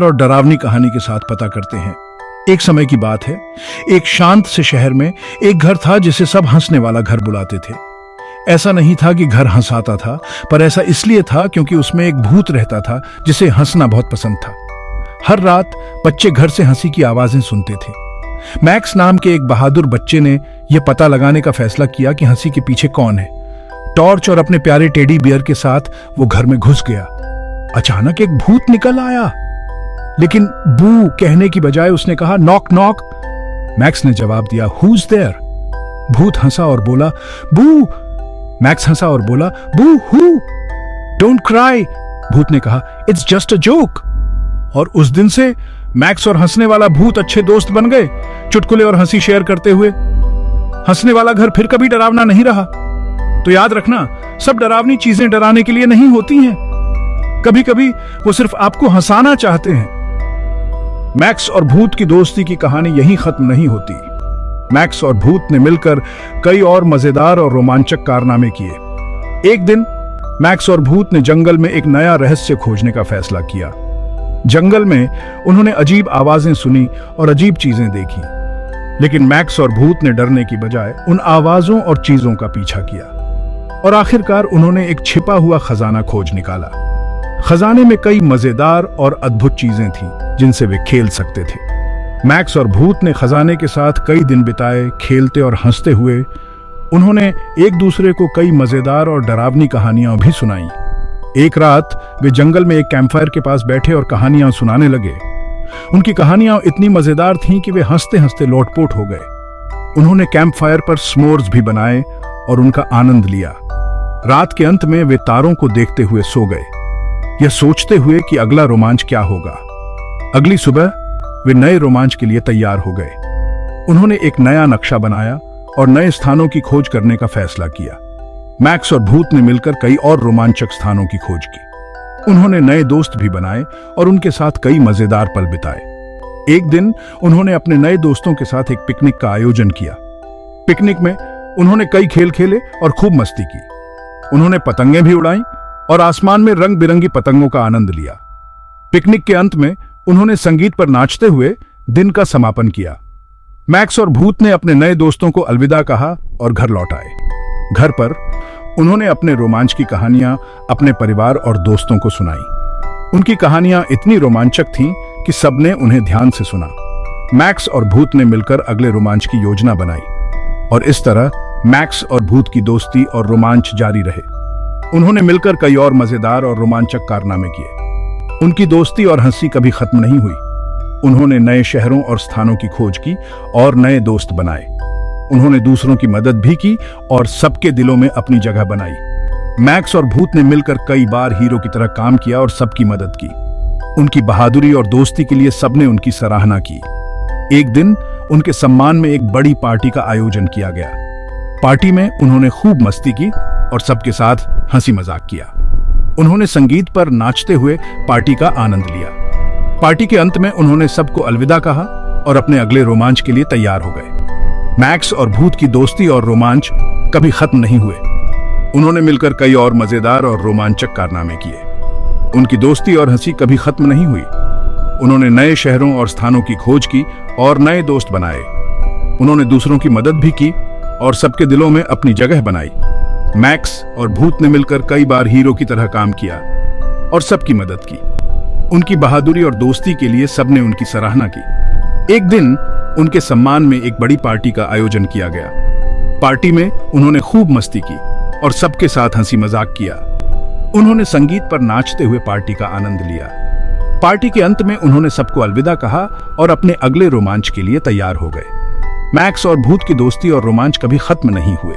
और डरावनी कहानी के साथ पता करते हैं। एक समय की बात है, एक शांत से शहर में एक घर था जिसे सब हंसने वाला घर बुलाते थे। ऐसा नहीं था कि घर हंसाता था, पर ऐसा इसलिए था क्योंकि उसमें एक भूत रहता था जिसे हंसना बहुत पसंद था। हर रात बच्चे घर से हंसी की आवाजें सुनते थे। मैक्स नाम के एक बहादुर बच्चे ने यह पता लगाने का फैसला किया कि हंसी के पीछे कौन है। टॉर्च और अपने प्यारे टेडी बियर के साथ वो घर में घुस गया। अचानक एक भूत निकल आया, लेकिन बू कहने की बजाय उसने कहा, नॉक नॉक। मैक्स ने जवाब दिया, हुज देयर। भूत हंसा और बोला, बू। मैक्स हंसा और बोला, बू हु। Don't cry. भूत ने कहा, इट्स जस्ट अ जोक। और उस दिन से मैक्स और हंसने वाला भूत अच्छे दोस्त बन गए, चुटकुले और हंसी शेयर करते हुए। हंसने वाला घर फिर कभी डरावना नहीं रहा। तो याद रखना, सब डरावनी चीजें डराने के लिए नहीं होती हैं। कभी कभी वो सिर्फ आपको हंसाना चाहते हैं। मैक्स और भूत की दोस्ती की कहानी यहीं खत्म नहीं होती। मैक्स और भूत ने मिलकर कई और मजेदार और रोमांचक कारनामे किए। एक दिन मैक्स और भूत ने जंगल में एक नया रहस्य खोजने का फैसला किया। जंगल में उन्होंने अजीब आवाजें सुनी और अजीब चीजें देखी, लेकिन मैक्स और भूत ने डरने की बजाय उन आवाजों और चीजों का पीछा किया और आखिरकार उन्होंने एक छिपा हुआ खजाना खोज निकाला। खजाने में कई मजेदार और अद्भुत चीजें थीं जिनसे वे खेल सकते थे। मैक्स और भूत ने खजाने के साथ कई दिन बिताए, खेलते और हंसते हुए। उन्होंने एक दूसरे को कई मजेदार और डरावनी कहानियां भी सुनाई। एक रात वे जंगल में एक कैंपफायर के पास बैठे और कहानियां सुनाने लगे। उनकी कहानियां इतनी मजेदार थीं कि वे हंसते हंसते लोटपोट हो गए। उन्होंने कैंपफायर पर स्मोर्स भी बनाए और उनका आनंद लिया। रात के अंत में वे तारों को देखते हुए सो गए, यह सोचते हुए कि अगला रोमांच क्या होगा। अगली सुबह वे नए रोमांच के लिए तैयार हो गए। उन्होंने एक नया नक्शा बनाया और नए स्थानों की खोज करने का फैसला किया। मैक्स और भूत ने मिलकर कई और रोमांचक स्थानों की खोज की। उन्होंने नए दोस्त भी बनाए और उनके साथ कई मजेदार पल बिताए। एक दिन उन्होंने अपने नए दोस्तों के साथ एक पिकनिक का आयोजन किया। पिकनिक में उन्होंने कई खेल खेले और खूब मस्ती की। उन्होंने पतंगें भी उड़ाईं और आसमान में रंग बिरंगी पतंगों का आनंद लिया। पिकनिक के अंत में उन्होंने संगीत पर नाचते हुए दिन का समापन किया। मैक्स और भूत ने अपने नए दोस्तों को अलविदा कहा और घर लौट आए। घर पर उन्होंने अपने रोमांच की कहानियां अपने परिवार और दोस्तों को सुनाई। उनकी कहानियां इतनी रोमांचक थीं कि सबने उन्हें ध्यान से सुना। मैक्स और भूत ने मिलकर अगले रोमांच की योजना बनाई और इस तरह मैक्स और भूत की दोस्ती और रोमांच जारी रहे। उन्होंने मिलकर कई और मजेदार और रोमांचक कारनामे किए। उनकी दोस्ती और हंसी कभी खत्म नहीं हुई। उन्होंने नए शहरों और स्थानों की खोज की और नए दोस्त बनाए। उन्होंने दूसरों की मदद भी की और सबके दिलों में अपनी जगह बनाई। मैक्स और भूत ने मिलकर कई बार हीरो की तरह काम किया और सबकी मदद की। उनकी बहादुरी और दोस्ती के लिए सबने उनकी सराहना की। एक दिन उनके सम्मान में एक बड़ी पार्टी का आयोजन किया गया। पार्टी में उन्होंने खूब मस्ती की और सबके साथ हंसी मजाक किया। उन्होंने संगीत पर नाचते हुए पार्टी का आनंद लिया। पार्टी के अंत में उन्होंने सबको अलविदा कहा और अपने अगले रोमांच के लिए तैयार हो गए। मैक्स और भूत की दोस्ती और रोमांच कभी खत्म नहीं हुए। उन्होंने मिलकर कई और मजेदार और रोमांचक कारनामे किए। उनकी दोस्ती और हंसी कभी खत्म नहीं हुई। उन्होंने नए शहरों और स्थानों की खोज की और नए दोस्त बनाए। उन्होंने दूसरों की मदद भी की और सबके दिलों में अपनी जगह बनाई। मैक्स और भूत ने मिलकर कई बार हीरो की तरह काम किया और सबकी मदद की। उनकी बहादुरी और दोस्ती के लिए सबने उनकी सराहना की। एक दिन उनके सम्मान में एक बड़ी पार्टी का आयोजन किया गया। पार्टी में उन्होंने खूब मस्ती की और सबके साथ हंसी मजाक किया। उन्होंने संगीत पर नाचते हुए पार्टी का आनंद लिया। पार्टी के अंत में उन्होंने सबको अलविदा कहा और अपने अगले रोमांच के लिए तैयार हो गए। मैक्स और भूत की दोस्ती और रोमांच कभी खत्म नहीं हुए।